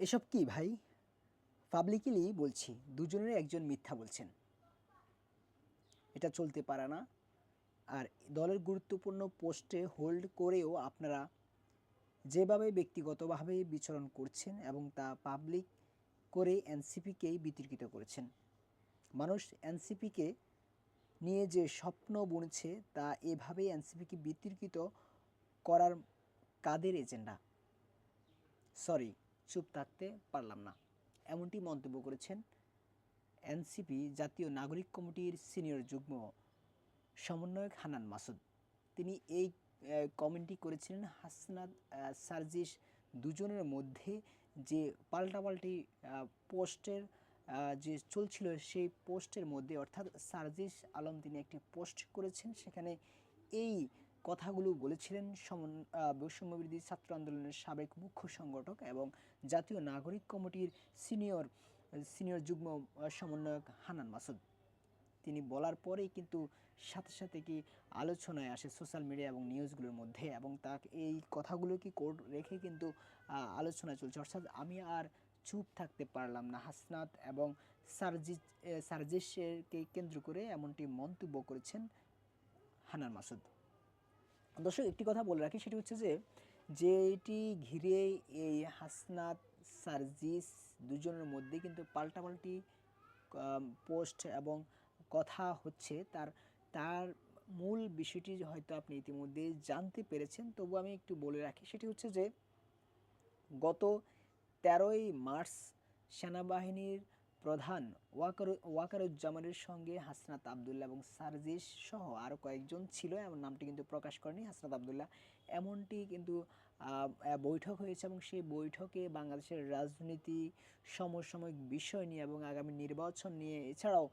এসব কি ভাই? পাবলিকলি বলছি, দুজনের একজন মিথ্যা বলছেন। এটা চলতে পারে না। আর দলের গুরুত্বপূর্ণ পোস্টে হোল্ড করেও আপনারা যেভাবে ব্যক্তিগতভাবে বিচরণ করছেন এবং তা পাবলিক করে এনসিপিকেই বিতর্কিত করেছেন। মানুষ এনসিপিকে নিয়ে যে স্বপ্ন বুনছে তা এভাবেই এনসিপিকে বিতর্কিত করার কাদের এজেন্ডা? সরি, চুপ থাকতে পারলাম না। এমনটি মন্তব্য করেছেন এনসিপি জাতীয় নাগরিক কমিটির সিনিয়র যুগ্ম সমন্বয়ক হান্নান মাসুদ। তিনি এই কমেন্টটি করেছিলেন হাসনাত সার্জিস দুজনের মধ্যে যে পাল্টাপাল্টি পোস্টের যে চলছিল সেই পোস্টের মধ্যে, অর্থাৎ সার্জিস আলম তিনি একটি পোস্ট করেছেন, সেখানে এই কথাগুলো বলেছিলেন বৈষম্যবিরোধী ছাত্র আন্দোলনের সাবেক মুখ্য সংগঠক এবং জাতীয় নাগরিক কমিটির সিনিয়র সিনিয়র যুগ্ম সমন্বয়ক হান্নান মাসুদ। তিনি বলার পরেই কিন্তু সাথে সাথে কি আলোচনায় আসে সোশ্যাল মিডিয়া এবং নিউজগুলোর মধ্যে, এবং তাকে এই কথাগুলো কি কোড রেখে কিন্তু আলোচনা চলছে। অর্থাৎ আমি আর চুপ থাকতে পারলাম না, হাসনাত এবং সার্জিসকে কেন্দ্র করে এমনটি মন্তব্য করেছেন হান্নান মাসুদ। দর্শক, একটি কথা বলে রাখি, সেটি হচ্ছে যে যেটি ঘিরে এই হাসনাত সার্জিস দুজনের মধ্যে কিন্তু পাল্টাপাল্টি পোস্ট এবং কথা হচ্ছে, তার তার মূল বিষয়টি হয়তো আপনি ইতিমধ্যে জানতে পেরেছেন, তবু আমি একটু বলে রাখি। সেটি হচ্ছে যে গত ১৩ই মার্চ সেনাবাহিনীর প্রধান ওয়াকারুজ্জামানের সঙ্গে হাসনাত আবদুল্লাহ এবং সার্জিস সহ আরও কয়েকজন ছিল, এমন নামটি কিন্তু প্রকাশ করেনি হাসনাত আবদুল্লাহ, এমনটি কিন্তু বৈঠক হয়েছে এবং সেই বৈঠকে বাংলাদেশের রাজনীতি, সমসাময়িক বিষয় নিয়ে এবং আগামী নির্বাচন নিয়ে, এছাড়াও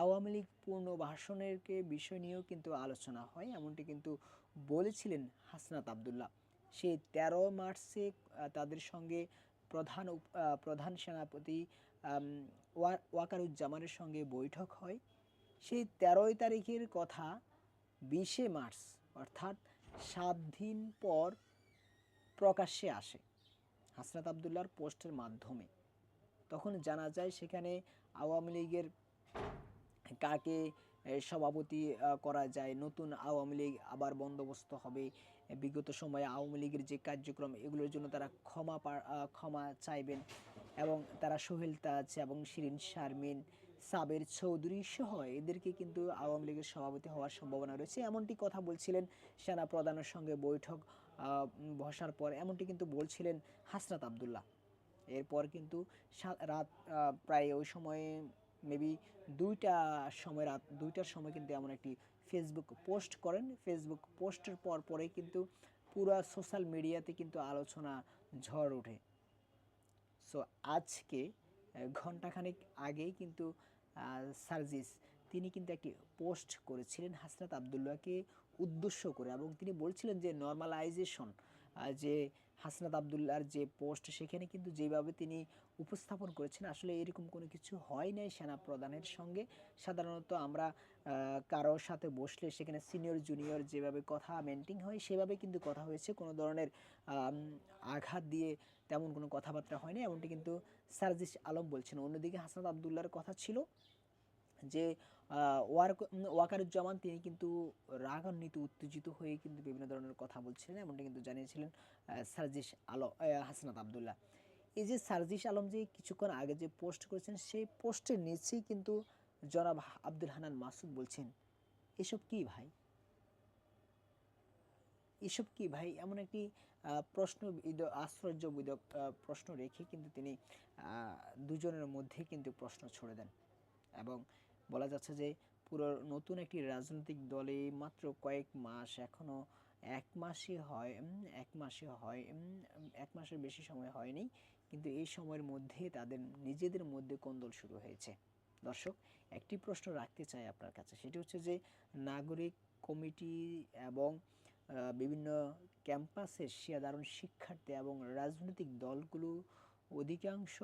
আওয়ামী লীগ পুনর্বাসনের বিষয় নিয়েও কিন্তু আলোচনা হয়, এমনটি কিন্তু বলেছিলেন হাসনাত আবদুল্লাহ। সেই ১৩ মার্চে তাদের সঙ্গে প্রধান সেনাপতি ওয়াকারুজ্জামানের সঙ্গে বৈঠক হয়। সেই ১৩ তারিখের কথা ২০শে মার্চ, অর্থাৎ ৭ দিন পর প্রকাশ্যে আসে হাসনাত আবদুল্লাহর পোস্টের মাধ্যমে। তখন জানা যায় সেখানে আওয়ামী লীগের কাকে সভাপতি করা যায়, নতুন আওয়ামী লীগ আবার বন্দোবস্ত হবে, বিগত সময়ে আওয়ামী লীগের যে কার্যক্রম এগুলোর জন্য তারা ক্ষমা চাইবেন, এবং তারা সোহেল তাজ এবং শিরিন শারমিন, সাবের চৌধুরী সহ এদেরকে কিন্তু আওয়ামী লীগের সভাপতি হওয়ার সম্ভাবনা রয়েছে, এমনটি কথা বলছিলেন সেনা প্রধানের সঙ্গে বৈঠক বসার পর, এমনটি কিন্তু বলছিলেন হাসনাত আবদুল্লাহ। এরপর কিন্তু রাত প্রায় ওই সময়ে মেবি ২টার সময় কিন্তু এমন একটি ফেসবুক পোস্ট করেন। ফেসবুক পোস্টের পরেই কিন্তু পুরা সোশ্যাল মিডিয়াতে কিন্তু আলোচনা ঝড় ওঠে। সো আজকে ঘণ্টাখানেক আগেই কিন্তু সার্জিস তিনি কিন্তু একটি পোস্ট করেছিলেন হাসনাত আবদুল্লাহকে উদ্দেশ্য করে, এবং তিনি বলছিলেন যে নর্মালাইজেশন, যে হাসনাত আবদুল্লাহর যে পোস্ট সেখানে কিন্তু যেভাবে তিনি উপস্থাপন করেছেন আসলে এরকম কোনো কিছু হয় নাই সেনা প্রধানের সঙ্গে। সাধারণত আমরা কারোর সাথে বসলে সেখানে সিনিয়র জুনিয়র যেভাবে কথা মেনটেন হয় সেভাবে কিন্তু কথা হয়েছে, কোনো ধরনের আঘাত দিয়ে তেমন কোনো কথাবার্তা হয়নি, এমনটি কিন্তু সার্জিস আলম বলছেন। অন্যদিকে হাসনাত আবদুল্লাহর কথা ছিল যে ওয়াকারুজ্জামান তিনি কিন্তু রাগান্বিত উত্তেজিত হয়ে কিন্তু বিভিন্ন ধরনের কথা বলছিলেন, এমনটা কিন্তু জানিয়েছিলেন হাসনাত আবদুল্লাহ। এই যে সার্জিস আলম যে কিছুক্ষণ আগে যে পোস্ট করেছেন সেই পোস্টের নিচেই কিন্তু জনাব আব্দুল হান্নান মাসুদ বলছেন, এসব কি ভাই, এসব কি ভাই, এমন একটি আশ্চর্যবোধক প্রশ্ন রেখে কিন্তু তিনি দুজনের মধ্যে কিন্তু প্রশ্ন ছড়ে দেন, এবং বলা যাচ্ছে যে পুরো নতুন একটি রাজনৈতিক দলে মাত্র কয়েক মাস, এখনও এক মাসের বেশি সময় হয়নি, কিন্তু এই সময়ের মধ্যে তাদের নিজেদের মধ্যে কোন্দল শুরু হয়েছে। দর্শক, একটি প্রশ্ন রাখতে চাই আপনার কাছে, সেটি হচ্ছে যে নাগরিক কমিটি এবং বিভিন্ন ক্যাম্পাসের সাধারণ শিক্ষার্থী এবং রাজনৈতিক দলগুলো অধিকাংশ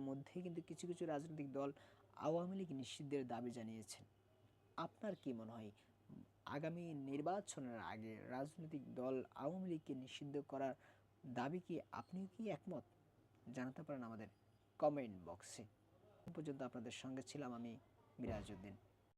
মধ্যে কিন্তু কিছু কিছু রাজনৈতিক দল আওয়ামী লীগ নিষিদ্ধের দাবি জানিয়েছেন। আপনার কি মনে হয় আগামী নির্বাচনের আগে রাজনৈতিক দল আওয়ামী লীগকে নিষিদ্ধ করার দাবি কি আপনিও কি একমত? জানাতে পারেন আমাদের কমেন্ট বক্সে। এ পর্যন্ত আপনাদের সঙ্গে ছিলাম আমি মিরাজউদ্দিন।